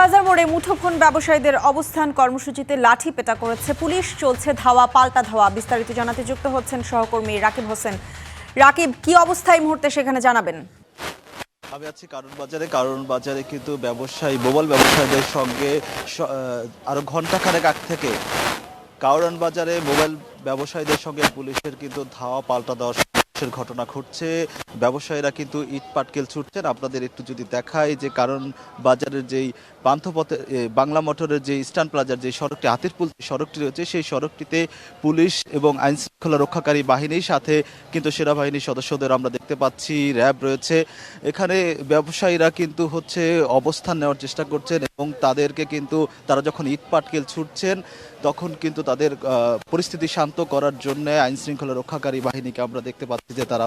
বাজার মোড়ে মুঠোফোন ব্যবসায়ীদের অবস্থান কর্মসূচিতে লাঠি পেটা করেছে পুলিশ। চলছে ধাওয়া পাল্টা ধাওয়া। বিস্তারিত জানাতে যুক্ত হচ্ছেন সহকর্মী রাকিব হোসেন। রাকিব, কি অবস্থা এই মুহূর্তে সেখানে জানাবেন? আমি আছি কারণ বাজারে কিন্তু মোবাইল ব্যবসায়ীদের সঙ্গে আরো ঘন্টাখানেক আগ থেকে কারণ বাজারে মোবাইল ব্যবসায়ীদের সঙ্গে পুলিশের কিন্তু ধাওয়া পাল্টা দেওয়ার ঘটনা ঘটছে। ব্যবসায়ীরা কিন্তু ইট পাটকেল ছুটছেন। আপনাদের একটু যদি দেখাই যে কারণ বাজারের যেই পান্থপথে বাংলা মোটরের যে ইস্টার্ন প্লাজার যে সড়কটি হাতিরপুল সড়কটি রয়েছে, সেই সড়কটিতে পুলিশ এবং আইন শৃঙ্খলা রক্ষাকারী বাহিনীর সাথে কিন্তু সেনাবাহিনীর সদস্যদের আমরা দেখতে পাচ্ছি, র্যাব রয়েছে। এখানে ব্যবসায়ীরা কিন্তু অবস্থান নেওয়ার চেষ্টা করছেন এবং তাদেরকে কিন্তু তারা যখন ইট পাটকেল ছুটছেন তখন কিন্তু তাদের পরিস্থিতি শান্ত করার জন্য আইন শৃঙ্খলা রক্ষাকারী বাহিনীকে আমরা দেখতে পাচ্ছি যে তারা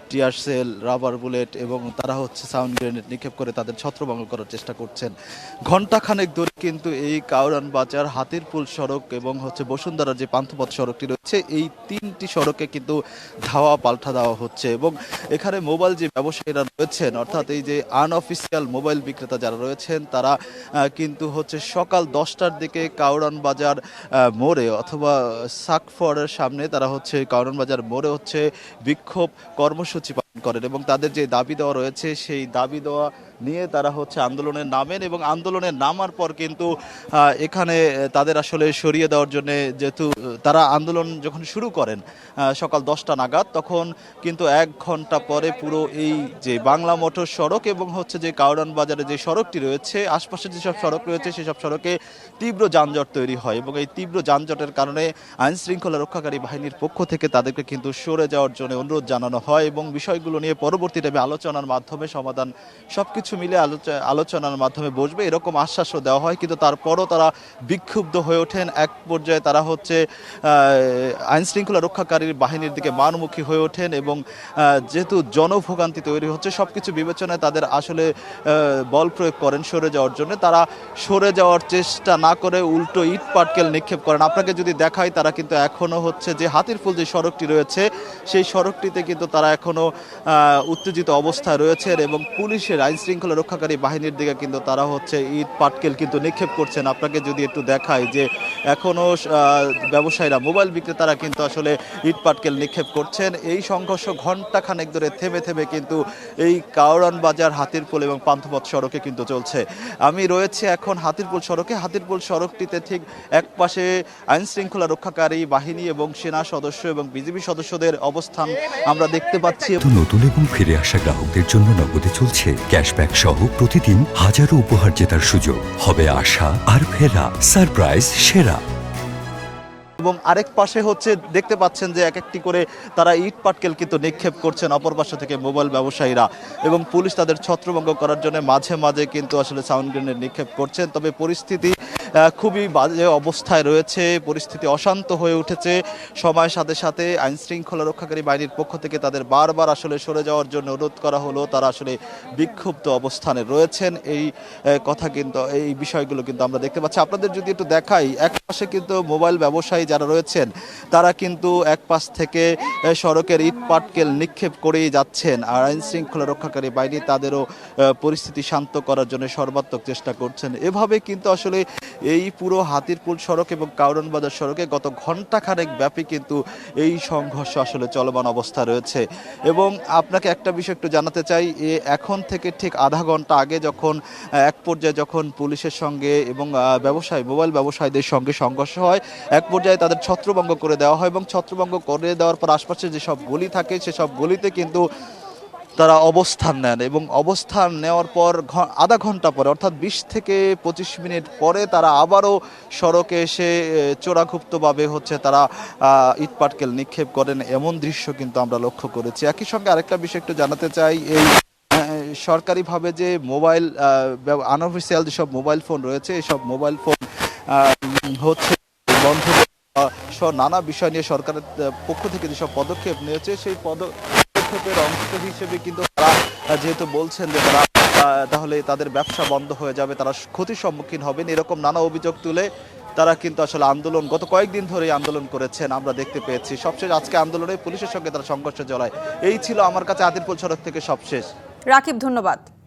টিয়ার সেল, রাবার বুলেট এবং তারা সাউন্ড গ্রেনেড নিক্ষেপ করে তাদের ছত্রভঙ্গ করার চেষ্টা করছেন। ঘণ্টাখানেক ধরে কিন্তু এই কাউরান বাজার, হাতিরপুল সড়ক এবং বসুন্ধরার যে পান্থপথ সড়কটি রয়েছে, এই তিনটি সড়কে কিন্তু ধাওয়া পাল্টা দেওয়া হচ্ছে। এবং এখানে মোবাইল যে ব্যবসায়ীরা রয়েছেন, অর্থাৎ এই যে আনঅফিসিয়াল মোবাইল বিক্রেতা যারা রয়েছেন, তারা কিন্তু সকাল 10টার দিকে কাউরান বাজার মোড়ে অথবা সাকফরের সামনে তারা কারণ বাজার মোড়ে বিক্ষোভ কর্মসূচি পালন করেন এবং তাদের যে দাবি দেওয়া রয়েছে সেই দাবি দেওয়া নিয়ে তারা আন্দোলনে নামেন এবং আন্দোলনে নামার পর কিন্তু এখানে তাদের সরিয়ে দেওয়ার জন্য, যেহেতু তারা আন্দোলন যখন শুরু করেন সকাল 10টা নাগাদ, তখন কিন্তু 1 ঘন্টা পরে পুরো এই যে বাংলা মোটর সড়ক এবং যে কাউরান বাজারে যে সড়কটি রয়েছে, আশপাশে যেসব সড়ক রয়েছে সেসব সড়কে তীব্র যানজট তৈরি হয় এবং এই তীব্র যানজটের কারণে আইন শৃঙ্খলা রক্ষাকারী বাহিনীর পক্ষ থেকে তাদেরকে কিন্তু সরে যাওয়ার জন্য অনুরোধ জানানো হয় এবং বিষয়গুলো নিয়ে পরবর্তী টাইমে আলোচনার মাধ্যমে সমাধান, সবকিছু মিলে আলোচনার মাধ্যমে বসবে এরকম আশ্বাসও দেওয়া হয়। কিন্তু তারপরও তারা বিক্ষুব্ধ হয়ে ওঠেন। এক পর্যায়ে তারা আইন শৃঙ্খলা রক্ষাকারী বাহিনীর দিকে মানমুখী হয়ে ওঠেন এবং যেহেতু জনভোগান্তি তৈরি হচ্ছে, সবকিছু বিবেচনায় তাদের বল প্রয়োগ করেন সরে যাওয়ার জন্য। তারা সরে যাওয়ার চেষ্টা না করে উল্টো ইট পাটকেল নিক্ষেপ করেন। আপনাকে যদি দেখাই, তারা কিন্তু এখনো যে হাতিরপুল যে সড়কটি রয়েছে সেই সড়কটিতে কিন্তু তারা এখনো উত্তেজিত অবস্থায় রয়েছেন এবং পুলিশের আইন শৃঙ্খলা রক্ষাকারী বাহিনীর দিকে কিন্তু তারা ইট পাটকেল কিন্তু নিক্ষেপ করছেন। আপনাকে যদি একটু দেখাই যে এখনো ব্যবসায়ীরা, মোবাইল বিক্রেতারা কিন্তু ইট পাটকেল নিক্ষেপ করছেন। এই সংঘর্ষ ঘণ্টাখানেক ধরে থেমে থেমে কিন্তু এই কাউরান বাজার, হাতিরপুল এবং পান্থপথ সড়কে কিন্তু চলছে। আমি রয়েছে এখন হাতিরপুল সড়কে। হাতিরপুল সড়কটিতে ঠিক এক পাশে আইন শৃঙ্খলা রক্ষাকারী বাহিনী এবং সেনা সদস্য এবং বিজিবি সদস্যদের অবস্থান আমরা দেখতে পাচ্ছি। নতুন এবং ফিরে আসা গ্রাহকদের জন্য নগদে চলছে ক্যাশব্যাক সহ প্রতিদিন হাজারো উপহার জেতার সুযোগ। হবে আশা আর ফেরা, সারপ্রাইজ সেরা। এবং আরেক পাশে দেখতে পাচ্ছেন যে এক একটি করে তারা ইট পাটকেল কিন্তু নিক্ষেপ করছেন অপর পাশে থেকে মোবাইল ব্যবসায়ীরা, এবং পুলিশ তাদের ছত্রভঙ্গ করার জন্য মাঝে মাঝে কিন্তু সাউন্ড গ্রেনেড নিক্ষেপ করছেন। তবে পরিস্থিতি খুবই বাজে অবস্থায় রয়েছে, পরিস্থিতি অশান্ত হয়ে উঠেছে। সময়ের সাথে সাথে আইন শৃঙ্খলা রক্ষাকারী বাহিনীর পক্ষ থেকে তাদের বারবার সরে যাওয়ার জন্য অনুরোধ করা হলো। তারা বিক্ষুব্ধ অবস্থানে রয়েছেন। এই কথা কিন্তু, এই বিষয়গুলো কিন্তু আমরা দেখতে পাচ্ছি। আপনাদের যদি একটু দেখাই, এক পাশে কিন্তু মোবাইল ব্যবসায়ী যারা রয়েছেন তারা কিন্তু এক পাশ থেকে সড়কের ইট পাটকেল নিক্ষেপ করেই যাচ্ছেন, আর আইন শৃঙ্খলা রক্ষাকারী বাহিনী তাদেরও পরিস্থিতি শান্ত করার জন্য সর্বাত্মক চেষ্টা করছেন। এভাবে কিন্তু এই পুরো হাতিরপুল সড়ক এবং কাউরান বাজার সড়কে গত ঘণ্টাখানেক ব্যাপী কিন্তু এই সংঘর্ষ চলমান অবস্থা রয়েছে। এবং আপনাকে একটা বিষয় একটু জানাতে চাই, এখন থেকে ঠিক আধা ঘন্টা আগে এক পর্যায়ে যখন পুলিশের সঙ্গে এবং মোবাইল ব্যবসায়ীদের সঙ্গে সংঘর্ষ হয়, এক পর্যায়ে তাদের ছত্রভঙ্গ করে দেওয়া হয় এবং ছত্রভঙ্গ করে দেওয়ার পর আশপাশে যেসব গলি থাকে সেসব গলিতে কিন্তু তারা অবস্থান নেন এবং অবস্থান নেওয়ার পর আধা ঘন্টা পরে, অর্থাৎ 20 থেকে 25 মিনিট পরে তারা আবারও সড়কে এসে চোরাগুপ্তভাবে তারা ইট পাটকেল নিক্ষেপ করেন। এমন দৃশ্য কিন্তু আমরা লক্ষ্য করেছি। একই সঙ্গে আরেকটা বিষয় একটু জানাতে চাই, এই সরকারিভাবে যে মোবাইল আনঅফিসিয়াল যেসব মোবাইল ফোন রয়েছে, এইসব মোবাইল ফোন বন্ধ সহ নানা বিষয় নিয়ে সরকারের পক্ষ থেকে যেসব পদক্ষেপ নিয়েছে, সেই পদক্ষেপের অংশ হিসেবে কিন্তু তারা যেহেতু বলছেন যে তারা তাহলে তাদের ব্যবসা বন্ধ হয়ে যাবে, তারা ক্ষতির সম্মুখীন হবেন, এরকম নানা অভিযোগ তুলে তারা কিন্তু আন্দোলন গত কয়েকদিন ধরেই আন্দোলন করেছেন আমরা দেখতে পেয়েছি। সবশেষ আজকে আন্দোলনে পুলিশের সঙ্গে তারা সংঘর্ষে জড়ায়। এই ছিল আমার কাছে হাতিরপুল সড়ক থেকে সবশেষ। রাকিব, ধন্যবাদ।